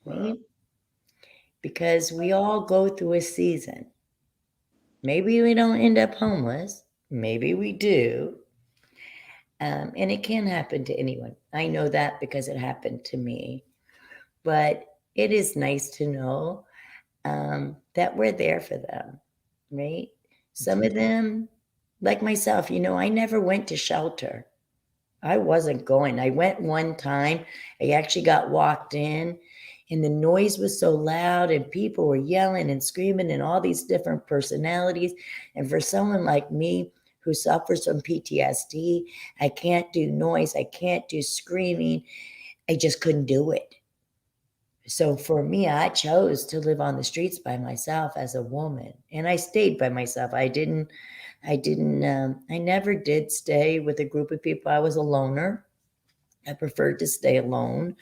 Right? because we all go through a season. Maybe we don't end up homeless. Maybe we do. And it can happen to anyone. I know that because it happened to me. But it is nice to know that we're there for them, right? Some of them, like myself, I never went to shelter. I wasn't going. I went one time. I actually got walked in, and the noise was so loud, and people were yelling and screaming, and all these different personalities. And for someone like me who suffers from PTSD, I can't do noise, I can't do screaming. I just couldn't do it. So for me, I chose to live on the streets by myself as a woman, and I stayed by myself. I never did stay with a group of people. I was a loner. I preferred to stay alone.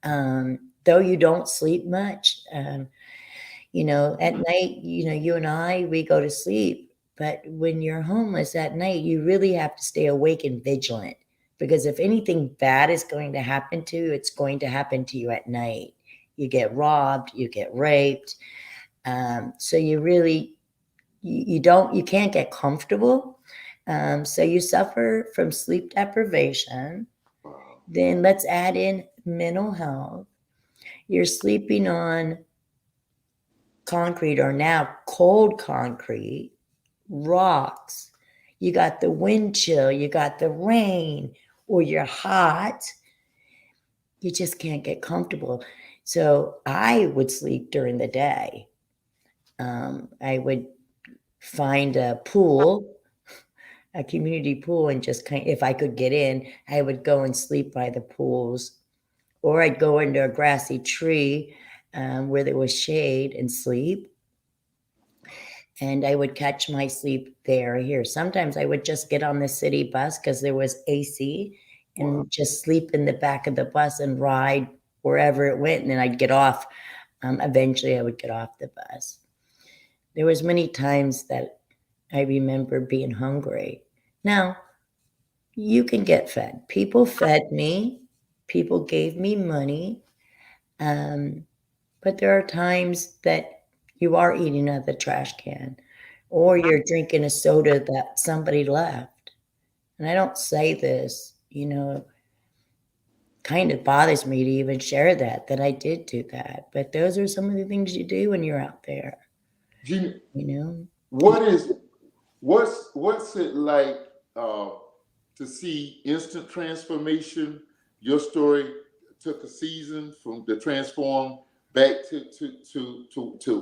Though you don't sleep much, at night, you and I, we go to sleep. But when you're homeless at night, you really have to stay awake and vigilant, because if anything bad is going to happen to you, it's going to happen to you at night. You get robbed, you get raped. So you can't get comfortable. So you suffer from sleep deprivation. Then let's add in mental health. You're sleeping on concrete, or now cold concrete, rocks. You got the wind chill, you got the rain, or you're hot. You just can't get comfortable. So I would sleep during the day. I would find a pool, a community pool, and just if I could get in, I would go and sleep by the pools, or I'd go into a grassy tree where there was shade and sleep. And I would catch my sleep there or here. Sometimes I would just get on the city bus because there was AC, and just sleep in the back of the bus and ride wherever it went. And then I'd get off. Eventually I would get off the bus. There was many times that I remember being hungry. Now, you can get fed. People fed me. People gave me money. But there are times that you are eating out of the trash can, or you're drinking a soda that somebody left. And I don't say this, kind of bothers me to even share that I did do that. But those are some of the things you do when you're out there. Jeanne, You know, what's it like to see instant transformation? Your story took a season from the transform back to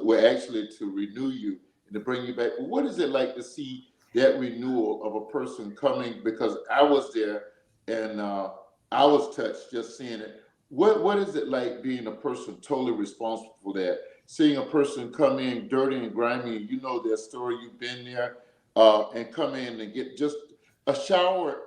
well, actually to renew you and to bring you back. What is it like to see that renewal of a person coming? Because I was there, and I was touched just seeing it. What is it like being a person totally responsible for that? Seeing a person come in dirty and grimy, and you know their story, you've been there, and come in and get just a shower,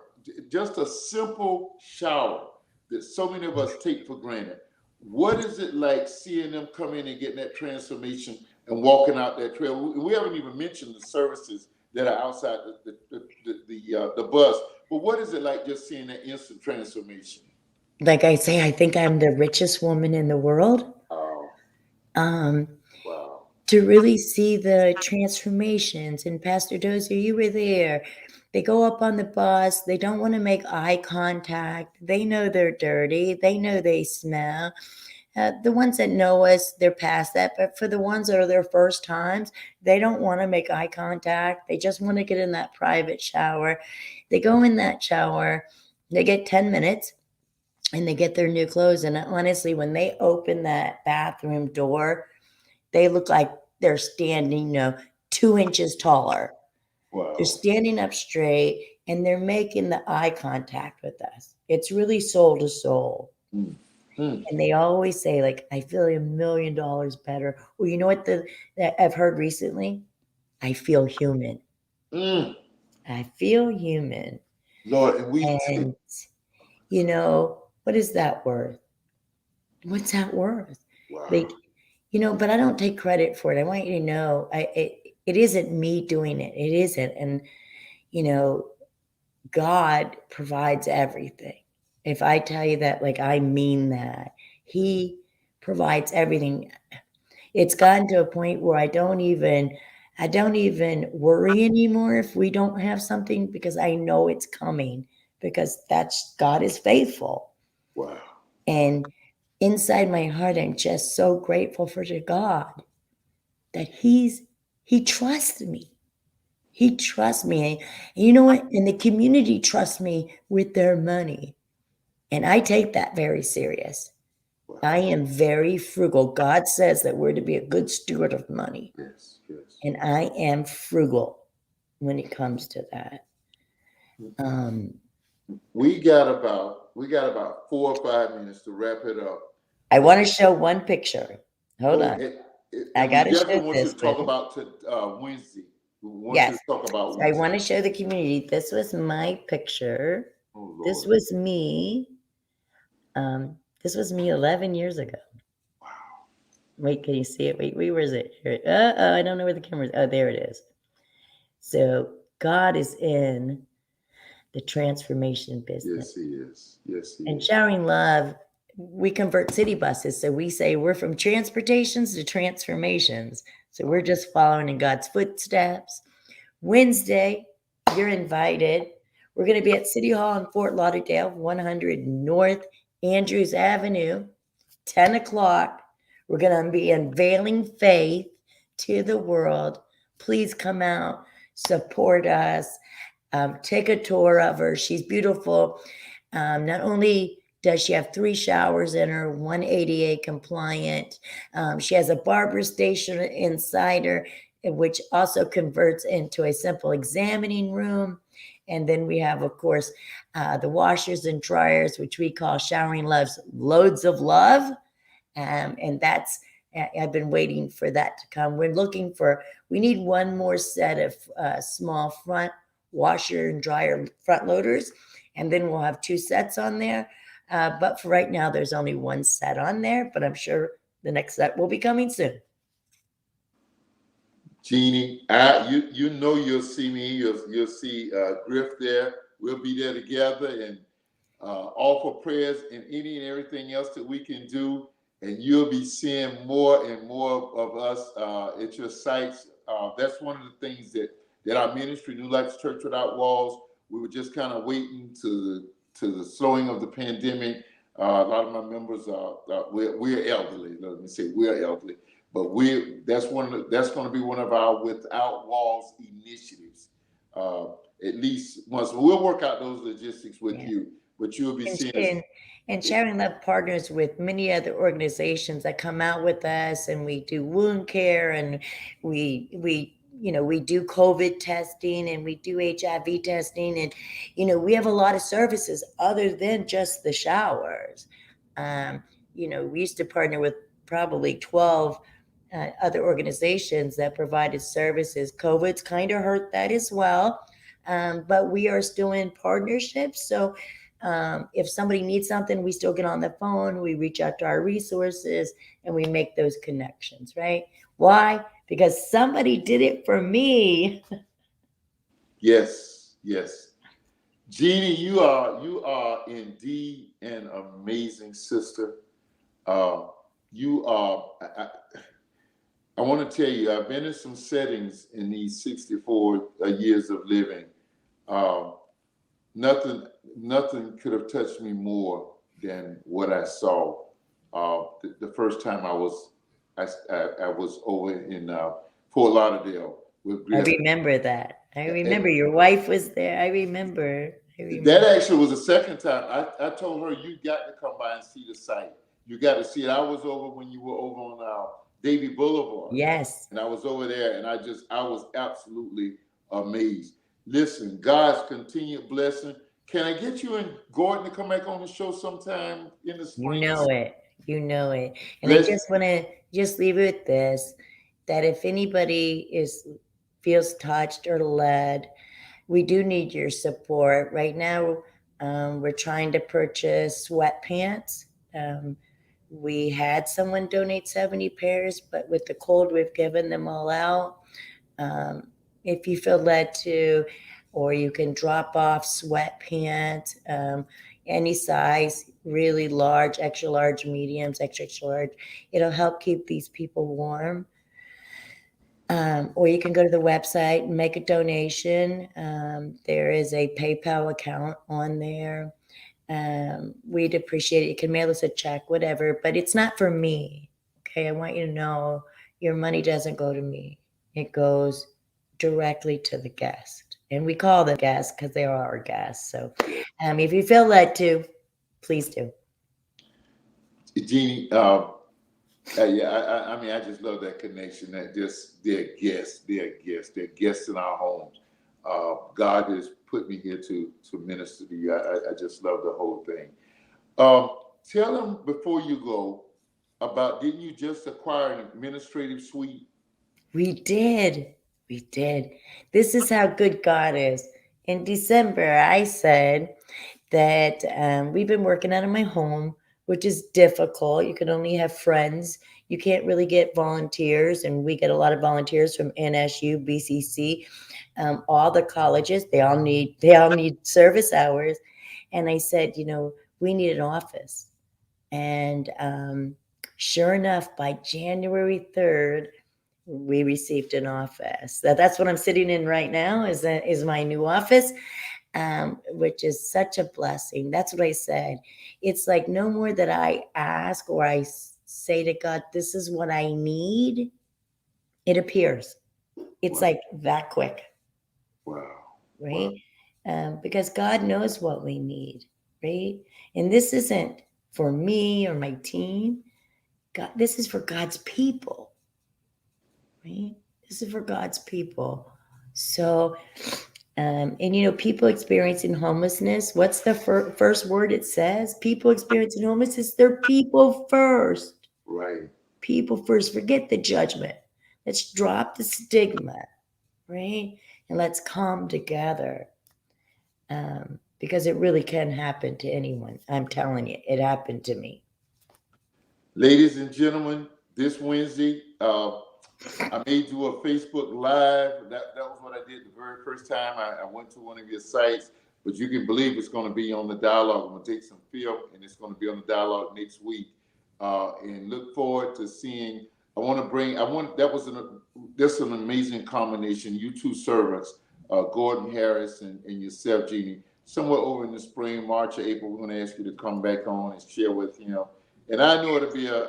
just a simple shower that so many of us take for granted. What is it like seeing them come in and getting that transformation and walking out that trail? We haven't even mentioned the services that are outside the bus. But what is it like just seeing that instant transformation? like I say, I think I'm the richest woman in the world. Oh, Um, wow. to really see the transformations. And Pastor Dozier, you were there. They go up on the bus. They don't want to make eye contact. They know they're dirty. They know they smell. The ones that know us, they're past that. But for the ones that are their first times, they don't want to make eye contact. They just want to get in that private shower. They go in that shower. They get 10 minutes and they get their new clothes. And honestly, when they open that bathroom door, they look like they're standing, 2 inches taller. Wow. They're standing up straight and they're making the eye contact with us. It's really soul to soul. Mm. Mm. And they always say, like, I feel $1,000,000 better. Well, you know what that I've heard recently? I feel human. Mm. I feel human. Lord, and we And, what is that worth? What's that worth? wow. Like, but I don't take credit for it. I want you to know, it isn't me doing it. It isn't. And, God provides everything. If I tell you that, like, I mean that. He provides everything. It's gotten to a point where I don't even worry anymore if we don't have something, because I know it's coming, because that's God is faithful. Wow. And inside my heart, I'm just so grateful for the God that he trusts me. He trusts me. And you know what? And the community trusts me with their money. And I take that very serious. Wow. I am very frugal. God says that we're to be a good steward of money. Yes, yes. And I am frugal when it comes to that. We got about 4 or 5 minutes to wrap it up. I want to show one picture. Hold Oh, on. I and we got to show definitely want you this to with talk you. about Wednesday. We want you Yes. to talk about So I Wednesday. want to show the community. This was my picture. Oh This Lord. was me. This was me 11 years ago. Wow. Wait, can you see it? Wait, where is it? Here. I don't know where the camera is. Oh, there it is. So God is in the transformation business. Yes, he is. Yes, he And is. Showering Love, we convert city buses. So we say we're from transportations to transformations. So we're just following in God's footsteps. Wednesday, you're invited. We're going to be at City Hall in Fort Lauderdale, 100 North Andrews Avenue, 10 o'clock. We're going to be unveiling faith to the world. Please come out, support us, take a tour of her. She's beautiful. Not only does she have 3 showers in her, one ADA compliant, she has a barber station inside her, which also converts into a simple examining room. And then we have, of course, the washers and dryers, which we call Showering Love's Loads of Love. And that's, I've been waiting for that to come. We need one more set of small front washer and dryer front loaders. And then we'll have 2 sets on there. But for right now, there's only 1 set on there, but I'm sure the next set will be coming soon. Jeannie, you know you'll see me. You'll see Griff there. We'll be there together and offer prayers and any and everything else that we can do. And you'll be seeing more and more of us at your sites. That's one of the things that our ministry, New Life Church Without Walls, we were just kind of waiting to the slowing of the pandemic. A lot of my members we're elderly. Let me say we're elderly, but that's going to be one of our Without Walls initiatives. At least once we'll work out those logistics with you, but you'll be seeing. And Showering Love partners with many other organizations that come out with us, and we do wound care, and we do COVID testing, and we do HIV testing, and we have a lot of services other than just the showers. We used to partner with probably 12 other organizations that provided services. COVID's kind of hurt that as well, but we are still in partnerships. So if somebody needs something, we still get on the phone, we reach out to our resources, and we make those connections, right? Why? Because somebody did it for me. Yes, yes. Jeannie, you are indeed an amazing sister. You are. I want to tell you, I've been in some settings in these 64 years of living. Nothing could have touched me more than what I saw the first time I was over in Fort Lauderdale with Griff. I remember that. I remember your wife was there. I remember. That actually was the second time. I told her, you got to come by and see the site. You got to see it. I was over when you were over on Davie Boulevard. Yes. And I was over there, and I was absolutely amazed. Listen, God's continued blessing. Can I get you and Gordon to come back on the show sometime in the spring? You know it. And I just want to leave it with this, that if anybody feels touched or led, we do need your support. Right now, we're trying to purchase sweatpants. We had someone donate 70 pairs, but with the cold, we've given them all out. If you feel led to, or you can drop off sweatpants. any size, really large, extra large, mediums, extra, extra large. It'll help keep these people warm. Or you can go to the website and make a donation. There is a PayPal account on there. We'd appreciate it. You can mail us a check, whatever, but it's not for me. Okay. I want you to know your money doesn't go to me. It goes directly to the guest. And we call them guests because they are our guests. So if you feel led to, please do. Jeannie, yeah, I mean, I just love that connection. That just they're guests in our homes. God has put me here to minister to you. I just love the whole thing. Tell them before you go about, didn't you just acquire an administrative suite? We did. We did. This is how good God is. In December, I said that we've been working out of my home, which is difficult. You can only have friends. You can't really get volunteers, and we get a lot of volunteers from NSU, BCC, all the colleges. They all need service hours. And I said, we need an office. And sure enough, by January 3rd, we received an office. That's what I'm sitting in right now. Is my new office. Which is such a blessing. That's what I said. It's like no more that I ask or I say to God, this is what I need. It appears. It's like that quick. Wow. Right? Because God knows what we need. Right? And this isn't for me or my team. God, this is for God's people. Right? This is for God's people. So, and people experiencing homelessness, what's the first word it says? People experiencing homelessness, they're people first. Right. People first. Forget the judgment. Let's drop the stigma, right? And let's come together. Because it really can happen to anyone. I'm telling you, it happened to me. Ladies and gentlemen, this Wednesday, I made you a Facebook Live. That was what I did the very first time I went to one of your sites. But you can believe it's going to be on the dialogue. I'm going to take some film, and it's going to be on the dialogue next week. And look forward to seeing. That's an amazing combination. You two servants, Gordon Harris and yourself, Jeannie. Somewhere over in the spring, March or April, we're going to ask you to come back on and share with him. And I know it'll be a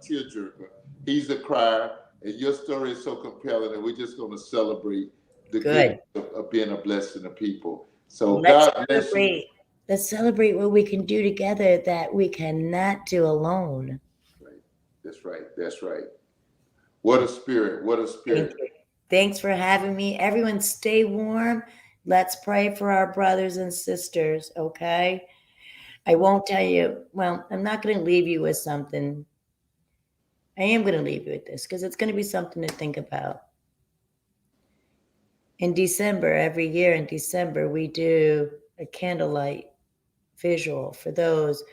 tearjerker. He's a crier, and your story is so compelling, and we're just going to celebrate the goodness of being a blessing to people. So let's God bless you. Let's celebrate what we can do together that we cannot do alone. Right. That's right. That's right. What a spirit. What a spirit. Thank you. Thanks for having me. Everyone stay warm. Let's pray for our brothers and sisters, okay? I won't tell you, well, I'm not going to leave you with something. I am going to leave you with this because it's going to be something to think about. In December, every year in December, we do a candlelight visual for those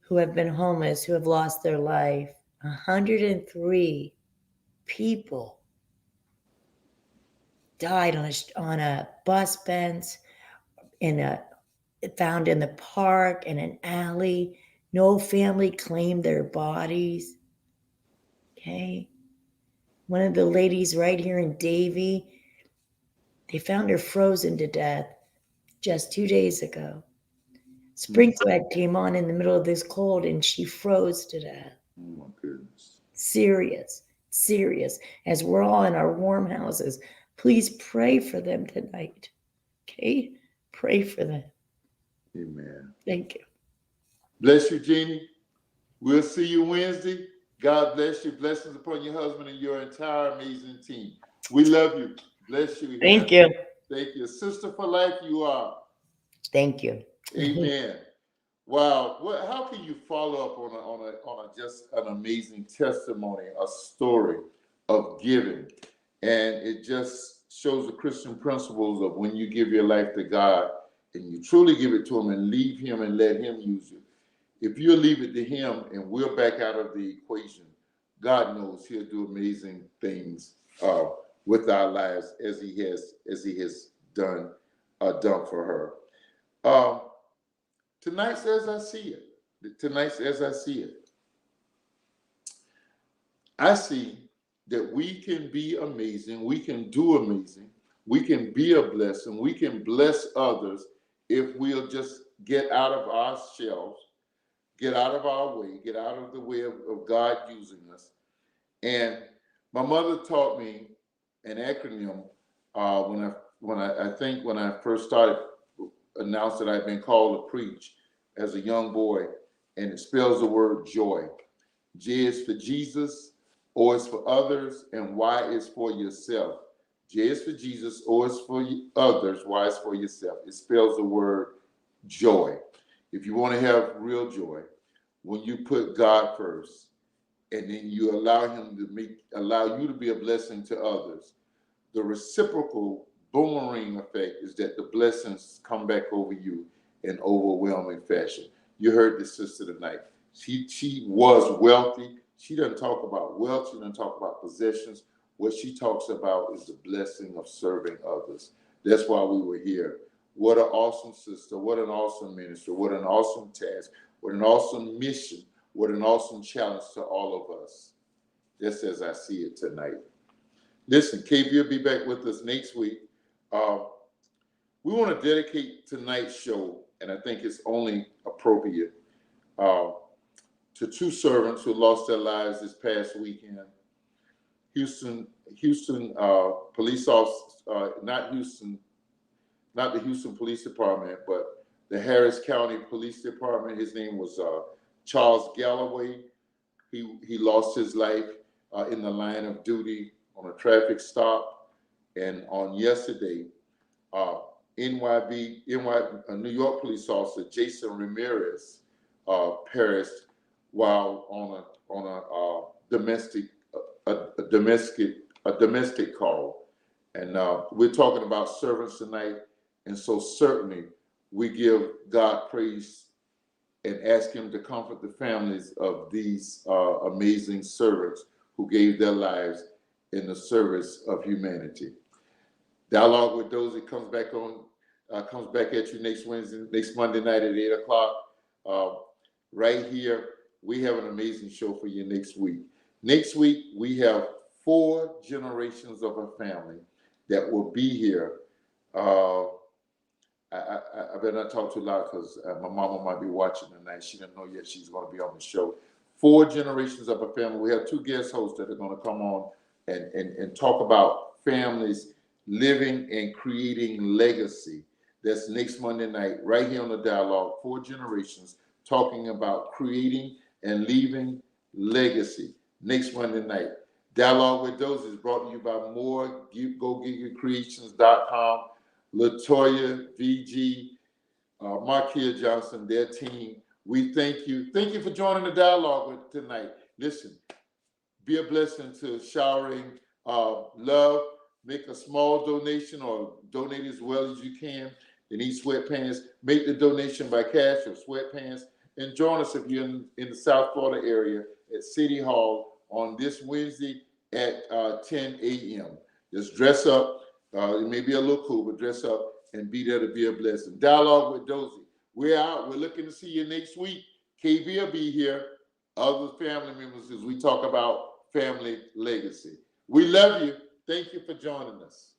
who have been homeless, who have lost their life. 103 people died on a bus bench, found in the park, in an alley. No family claimed their bodies. Okay. One of the ladies right here in Davie, they found her frozen to death just 2 days ago. Sprinkler came on in the middle of this cold and she froze to death. Oh my goodness. Serious. As we're all in our warm houses, please pray for them tonight. Okay? Pray for them. Amen. Thank you. Bless you, Jeannie. We'll see you Wednesday. God bless you. Blessings upon your husband and your entire amazing team. We love you. Bless you. Thank you. Thank you. Sister for life, you are. Thank you. Amen. Wow. How can you follow up on just an amazing testimony, a story of giving? And it just shows the Christian principles of when you give your life to God and you truly give it to him and leave him and let him use you. If you leave it to him and we're back out of the equation, God knows he'll do amazing things with our lives as he has done for her. Um, tonight's as I see it. Tonight's as I see it. I see that we can be amazing. We can do amazing. We can be a blessing. We can bless others if we'll just get out of our shells, get out of our way, get out of the way of God using us. And my mother taught me an acronym when I first started, announced that I'd been called to preach as a young boy, and it spells the word joy. J is for Jesus, O is for others, and Y is for yourself. J is for Jesus, O is for others, Y is for yourself. It spells the word joy. If you want to have real joy, when you put God first, and then you allow him to allow you to be a blessing to others, the reciprocal boomerang effect is that the blessings come back over you in overwhelming fashion. You heard the sister tonight. She was wealthy. She doesn't talk about wealth. She doesn't talk about possessions. What she talks about is the blessing of serving others. That's why we were here. What an awesome sister. What an awesome minister. What an awesome task. What an awesome mission. What an awesome challenge to all of us. Just as I see it tonight. Listen, KB will be back with us next week. We want to dedicate tonight's show, and I think it's only appropriate, to two servants who lost their lives this past weekend. Houston police officer, not the Houston Police Department, but the Harris County Police Department. His name was Charles Galloway. He lost his life in the line of duty on a traffic stop. And on yesterday, New York police officer Jason Ramirez perished while on a domestic call. And we're talking about servants tonight, and so certainly we give God praise and ask him to comfort the families of these amazing servants who gave their lives in the service of humanity. Dialogue with Dozy comes back at you next Monday night at 8 o'clock. Right here, we have an amazing show for you next week. Next week, we have 4 generations of a family that will be here. I better not talk too loud because my mama might be watching tonight. She didn't know yet she's going to be on the show. 4 generations of a family. We have 2 guest hosts that are going to come on and talk about families living and creating legacy. That's next Monday night, right here on the Dialogue. 4 generations talking about creating and leaving legacy. Next Monday night. Dialogue with Dozy is brought to you by GoGigaCreations.com. Latoya, VG, Markia Johnson, their team. We thank you. Thank you for joining the dialogue tonight. Listen, be a blessing to showering love. Make a small donation or donate as well as you can in these sweatpants. Make the donation by cash or sweatpants. And join us if you're in the South Florida area at City Hall on this Wednesday at 10 a.m. Just dress up. It may be a little cool, but dress up and be there to be a blessing. Dialogue with Dozy. We're out. We're looking to see you next week. KB will be here. Other family members as we talk about family legacy. We love you. Thank you for joining us.